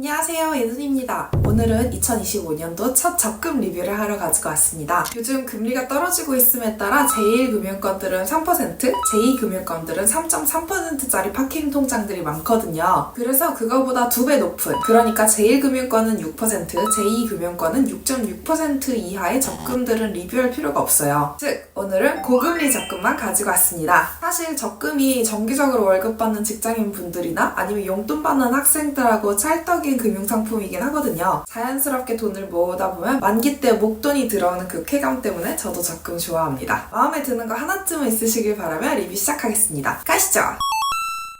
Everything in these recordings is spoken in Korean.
안녕하세요, 예순입니다. 오늘은 2025년도 첫 적금 리뷰를 하러 가지고 왔습니다. 요즘 금리가 떨어지고 있음에 따라 제1금융권들은 3%, 제2금융권들은 3.3%짜리 파킹 통장들이 많거든요. 그래서 그거보다 2배 높은, 그러니까 제1금융권은 6%, 제2금융권은 6.6% 이하의 적금들은 리뷰할 필요가 없어요. 즉, 오늘은 고금리 적금만 가지고 왔습니다. 사실 적금이 정기적으로 월급 받는 직장인 분들이나 아니면 용돈 받는 학생들하고 찰떡인 금융상품이긴 하거든요. 자연스럽게 돈을 모으다 보면 만기 때 목돈이 들어오는 그 쾌감 때문에 저도 적금 좋아합니다. 마음에 드는 거 하나쯤은 있으시길 바라며 리뷰 시작하겠습니다. 가시죠!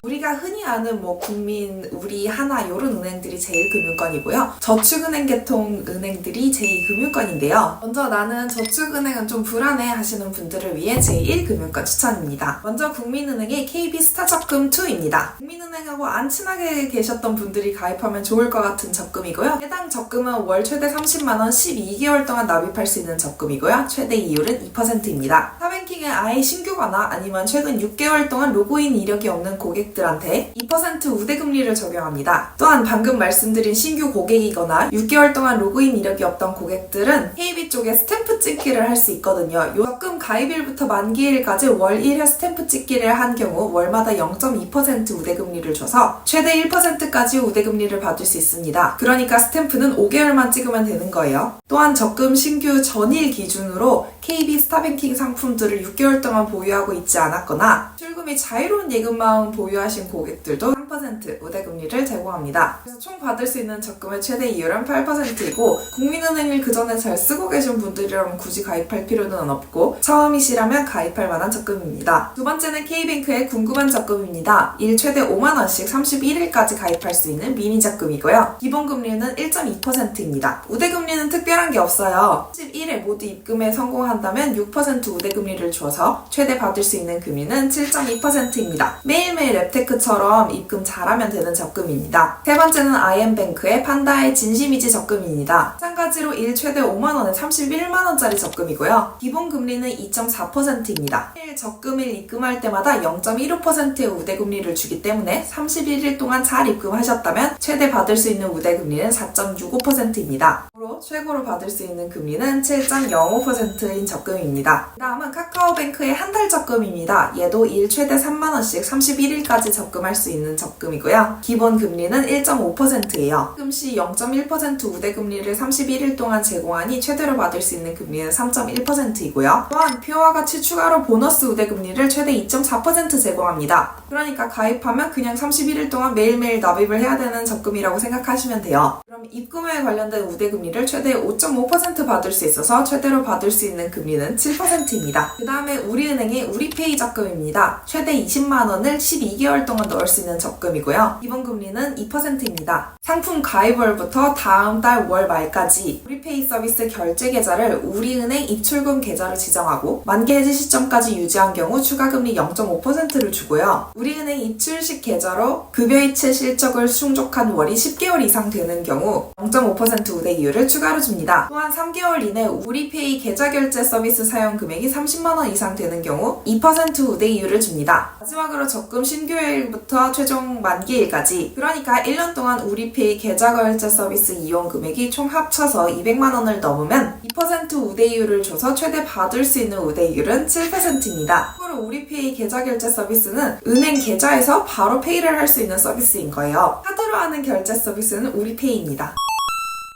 우리가 흔히 아는 국민, 우리, 하나 이런 은행들이 제1금융권이고요. 저축은행 계통 은행들이 제2금융권인데요. 먼저 나는 저축은행은 좀 불안해 하시는 분들을 위해 제1금융권 추천입니다. 먼저 국민은행의 KB스타적금2입니다. 국민은행하고 안 친하게 계셨던 분들이 가입하면 좋을 것 같은 적금이고요. 해당 적금은 월 최대 30만원 12개월 동안 납입할 수 있는 적금이고요. 최대 이율은 2%입니다. 타뱅킹에 아예 신규거나 아니면 최근 6개월 동안 로그인 이력이 없는 고객들한테 2% 우대금리를 적용합니다. 또한 방금 말씀드린 신규 고객이거나 6개월 동안 로그인 이력이 없던 고객들은 KB 쪽에 스탬프 찍기를 할 수 있거든요. 적금 가입일부터 만기일까지 월 1회 스탬프 찍기를 한 경우 월마다 0.2% 우대금리를 줘서 최대 1%까지 우대금리를 받을 수 있습니다. 그러니까 스탬프는 5개월만 찍으면 되는 거예요. 또한 적금 신규 전일 기준으로 KB 스타뱅킹 상품들을 6개월 동안 보유하고 있지 않았거나 출금이 자유로운 예금마음 보유하신 고객들도 3% 우대금리를 제공합니다. 그래서 총 받을 수 있는 적금의 최대 이율은 8%이고 국민은행을 그전에 잘 쓰고 계신 분들이라면 굳이 가입할 필요는 없고 처음이시라면 가입할 만한 적금입니다. 두 번째는 K뱅크의 궁금한 적금입니다. 일 최대 5만원씩 31일까지 가입할 수 있는 미니 적금이고요. 기본금리는 1.2%입니다. 우대금리는 특별한 게 없어요. 31회 모두 입금에 성공한다면 6% 우대금리를 줘서 최대 받을 수 있는 금리는 7.2%입니다. 매일매일 랩테크처럼 입금 잘하면 되는 적금입니다. 세 번째는 IM뱅크의 판다의 진심이지 적금입니다. 마찬가지로 일 최대 5만원에 31만원짜리 적금이고요. 기본 금리는 2.4%입니다. 일 적금일 입금할 때마다 0.15%의 우대금리를 주기 때문에 31일 동안 잘 입금하셨다면 최대 받을 수 있는 우대금리는 4.65%입니다. 최고로 받을 수 있는 금리는 7.05%인 적금입니다. 다음은 카카오뱅크의 한 달 적금입니다. 얘도 일 최대 3만원씩 31일까지 적금할 수 있는 적금이고요. 기본 금리는 1.5%예요. 입금 시 0.1% 우대금리를 31일 동안 제공하니 최대로 받을 수 있는 금리는 3.1%이고요. 또한 표와 같이 추가로 보너스 우대금리를 최대 2.4% 제공합니다. 그러니까 가입하면 그냥 31일 동안 매일매일 납입을 해야 되는 적금이라고 생각하시면 돼요. 그럼 입금에 관련된 우대금리를 최대 5.5% 받을 수 있어서 최대로 받을 수 있는 금리는 7%입니다. 그 다음에 우리은행의 우리페이 적금입니다. 최대 20만원을 12개월 동안 넣을 수 있는 적금이고요. 기본 금리는 2%입니다. 상품 가입월부터 다음 달 월 말까지 우리페이 서비스 결제 계좌를 우리은행 입출금 계좌로 지정하고 만기 해지 시점까지 유지한 경우 추가금리 0.5%를 주고요. 우리은행 입출식 계좌로 급여이체 실적을 충족한 월이 10개월 이상 되는 경우 0.5% 우대 이율을 추가로 줍니다. 또한 3개월 이내 우리페이 계좌 결제 서비스 사용 금액이 30만원 이상 되는 경우 2% 우대 이율을 줍니다. 마지막으로 적금 신규일부터 최종 만기일까지, 그러니까 1년 동안 우리페이 계좌 결제 서비스 이용 금액이 총 합쳐서 200만원을 넘으면 2% 우대이율을 줘서 최대 받을 수 있는 우대이율은 7%입니다. 참고로 우리페이 계좌 결제 서비스는 은행 계좌에서 바로 페이를 할 수 있는 서비스인 거예요. 카드로 하는 결제 서비스는 우리페이입니다.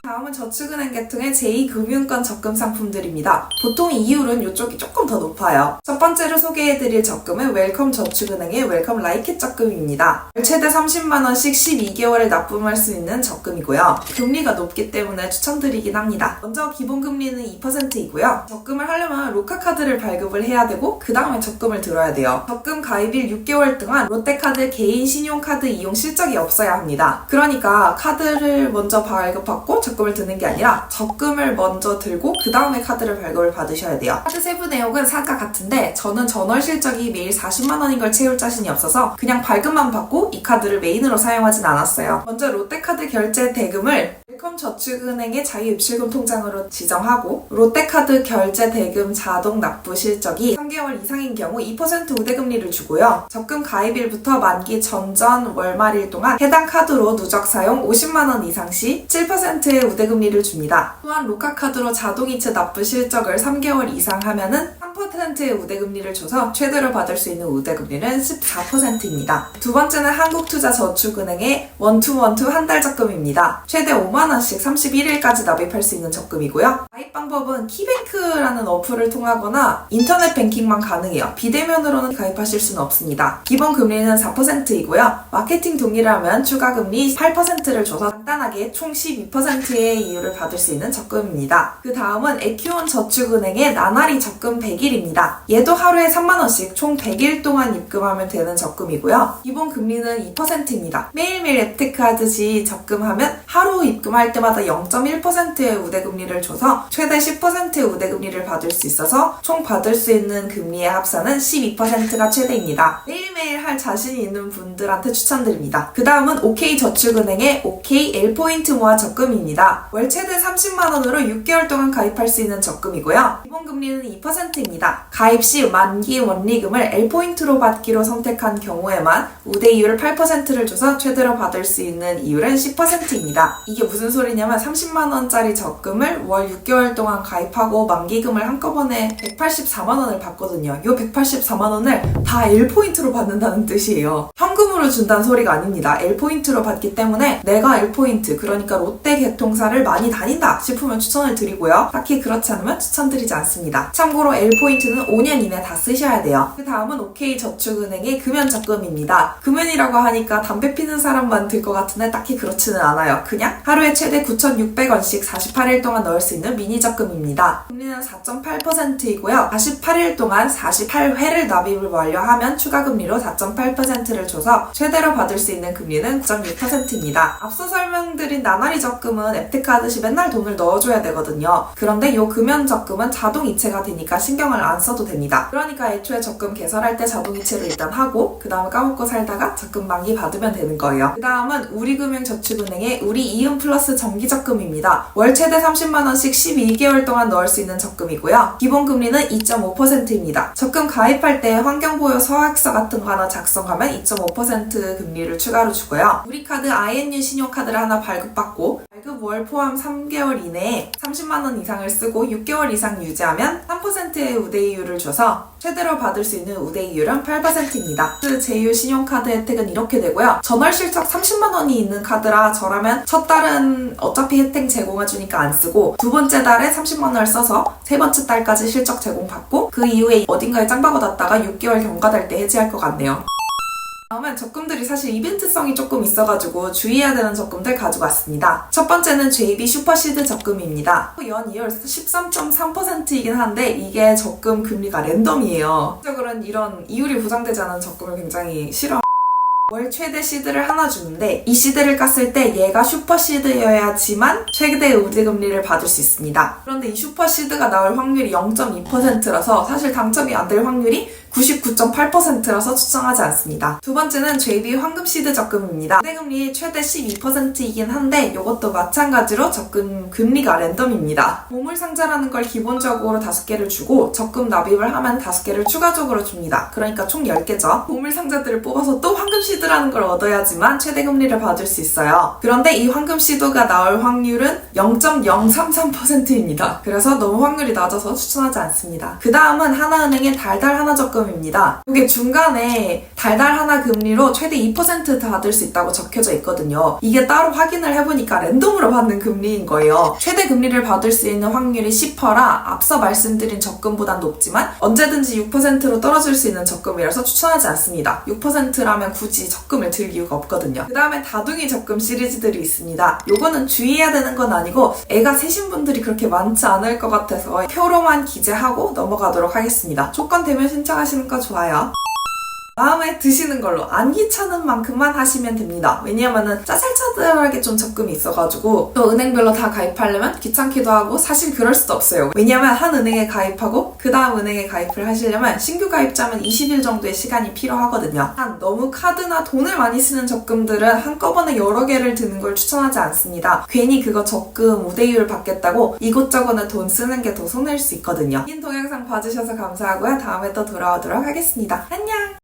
다음은 저축은행 계통의 제2금융권 적금 상품들입니다. 보통 이율은 이쪽이 조금 더 높아요. 첫 번째로 소개해드릴 적금은 웰컴 저축은행의 웰컴 라이켓 적금입니다. 최대 30만원씩 12개월을 납부할 수 있는 적금이고요. 금리가 높기 때문에 추천드리긴 합니다. 먼저 기본금리는 2%이고요. 적금을 하려면 로카카드를 발급을 해야 되고 그 다음에 적금을 들어야 돼요. 적금 가입일 6개월 동안 롯데카드 개인 신용카드 이용 실적이 없어야 합니다. 그러니까 카드를 먼저 발급받고 적금을 드는 게 아니라 적금을 먼저 들고 그 다음에 카드를 발급을 받으셔야 돼요. 카드 세부 내용은 사과 같은데 저는 전월 실적이 매일 40만원인 걸 채울 자신이 없어서 그냥 발급만 받고 이 카드를 메인으로 사용하진 않았어요. 먼저 롯데카드 결제 대금을 웰컴저축은행의 자유입출금 통장으로 지정하고 롯데카드 결제 대금 자동 납부 실적이 3개월 이상인 경우 2% 우대금리를 주고요. 적금 가입일부터 만기 전전 월말일 동안 해당 카드로 누적 사용 50만원 이상 시 7%의 우대금리를 줍니다. 또한 로카카드로 자동이체 납부 실적을 3개월 이상 하면은 3%의 우대금리를 줘서 최대로 받을 수 있는 우대금리는 14%입니다. 두 번째는 한국투자저축은행의 원투원투 한 달 적금입니다. 최대 5만원씩 31일까지 납입할 수 있는 적금이고요. 가입 방법은 키뱅크라는 어플을 통하거나 인터넷 뱅킹만 가능해요. 비대면으로는 가입하실 수는 없습니다. 기본 금리는 4%이고요. 마케팅 동의를 하면 추가 금리 8%를 줘서 간단하게 총 12%의 이율을 받을 수 있는 적금입니다. 그 다음은 에큐온 저축은행의 나날이 적금 100일입니다. 얘도 하루에 3만원씩 총 100일 동안 입금하면 되는 적금이고요. 기본 금리는 2%입니다. 매일매일 앱테크하듯이 적금하면 하루 입금할 때마다 0.1%의 우대금리를 줘서 최대 10%의 우대금리를 받을 수 있어서 총 받을 수 있는 금리의 합산은 12%가 최대입니다. 매일매일 할 자신이 있는 분들한테 추천드립니다. 그 다음은 OK저축은행의 OK L포인트 모아 적금입니다. 월 최대 30만원으로 6개월 동안 가입할 수 있는 적금이고요. 기본 금리는 2%입니다. 가입 시 만기 원리금을 L포인트로 받기로 선택한 경우에만 우대이율을 8%를 줘서 최대로 받을 수 있는 이율은 10%입니다. 이게 무슨 소리냐면 30만원짜리 적금을 월 6개월 동안 가입하고 만기금을 한꺼번에 184만원을 받거든요. 이 184만원을 다 L포인트로 받는다는 뜻이에요. 현금으로 준다는 소리가 아닙니다. L포인트로 받기 때문에 내가 L포인트, 그러니까 롯데 개통사를 많이 다닌다 싶으면 추천을 드리고요. 딱히 그렇지 않으면 추천드리지 않습니다. 참고로 L포인트는 5년 이내 다 쓰셔야 돼요. 그 다음은 OK저축은행의 금연적금입니다. 금연이라고 하니까 담배 피는 사람만 들 것 같은데 딱히 그렇지는 않아요. 그냥 하루에 최대 9,600원씩 48일 동안 넣을 수 있는 미니 적금입니다. 금리는 4.8%이고요. 48일 동안 48회를 납입을 완료하면 추가 금리로 4.8%를 줘서 최대로 받을 수 있는 금리는 9.6%입니다. 앞서 설명드린 나날이 적금은 앱테크 하듯이 맨날 돈을 넣어줘야 되거든요. 그런데 이 금연 적금은 자동 이체가 되니까 신경을 안 써도 됩니다. 그러니까 애초에 적금 개설할 때 자동 이체를 일단 하고 그 다음에 까먹고 살다가 적금 만기 받으면 되는 거예요. 그 다음은 우리금융저축은행의 우리이음플러스 정기적금입니다. 월 최대 30만원씩 12개월 동안 넣을 수 있는 적금이고요. 기본 금리는 2.5%입니다. 적금 가입할 때 환경보호 서약서 같은 거 하나 작성하면 2.5% 금리를 추가로 주고요. 우리카드 INU 신용카드를 하나 발급받고 발급 월 포함 3개월 이내에 30만원 이상을 쓰고 6개월 이상 유지하면 3%의 우대이율을 줘서 최대로 받을 수 있는 우대이율은 8%입니다. 그 제휴 신용카드 혜택은 이렇게 되고요. 전월 실적 30만원이 있는 카드라 저라면 첫 달은 어차피 혜택 제공해주니까 안 쓰고 두 번째 달에 30만원을 써서 세 번째 달까지 실적 제공받고 그 이후에 어딘가에 짱 박아놨다가 6개월 경과될 때 해지할 것 같네요. 다음은 적금들이 사실 이벤트성이 조금 있어가지고 주의해야 되는 적금들 가지고 왔습니다. 첫 번째는 JB 슈퍼시드 적금입니다. 연이율 13.3%이긴 한데 이게 적금 금리가 랜덤이에요. 실적으로는 이런 이율이 보장되지 않은 적금을 굉장히 싫어합니다. 월 최대 시드를 하나 주는데 이 시드를 깠을 때 얘가 슈퍼시드여야지만 최대 우대금리를 받을 수 있습니다. 그런데 이 슈퍼시드가 나올 확률이 0.2%라서 사실 당첨이 안 될 확률이 99.8%라서 추천하지 않습니다. 두 번째는 JB 황금시드 적금입니다. 우대금리 최대 12%이긴 한데 이것도 마찬가지로 적금 금리가 랜덤입니다. 보물상자라는 걸 기본적으로 5개를 주고 적금 납입을 하면 5개를 추가적으로 줍니다. 그러니까 총 10개죠. 보물상자들을 뽑아서 또 황금시드라는 걸 얻어야지만 최대 금리를 받을 수 있어요. 그런데 이 황금시드가 나올 확률은 0.033%입니다. 그래서 너무 확률이 낮아서 추천하지 않습니다. 그 다음은 하나은행의 달달 하나 적금 입니다. 이게 중간에 달달 하나 금리로 최대 2% 받을 수 있다고 적혀져 있거든요. 이게 따로 확인을 해보니까 랜덤으로 받는 금리인 거예요. 최대 금리를 받을 수 있는 확률이 10%라 앞서 말씀드린 적금보단 높지만 언제든지 6%로 떨어질 수 있는 적금이라서 추천하지 않습니다. 6%라면 굳이 적금을 들 이유가 없거든요. 그 다음에 다둥이 적금 시리즈들이 있습니다. 요거는 주의해야 되는 건 아니고 애가 세신 분들이 그렇게 많지 않을 것 같아서 표로만 기재하고 넘어가도록 하겠습니다. 조건 되면 신청하시는 거 좋아요. 마음에 드시는 걸로 안 귀찮은 만큼만 하시면 됩니다. 왜냐면은 짜잘짜잘하게 좀 적금이 있어가지고 또 은행별로 다 가입하려면 귀찮기도 하고 사실 그럴 수도 없어요. 왜냐면 한 은행에 가입하고 그 다음 은행에 가입을 하시려면 신규 가입자면 20일 정도의 시간이 필요하거든요. 너무 카드나 돈을 많이 쓰는 적금들은 한꺼번에 여러 개를 드는 걸 추천하지 않습니다. 괜히 그거 적금 우대율 받겠다고 이곳저곳에 돈 쓰는 게 더 손해일 수 있거든요. 긴 동영상 봐주셔서 감사하고요. 다음에 또 돌아오도록 하겠습니다. 안녕!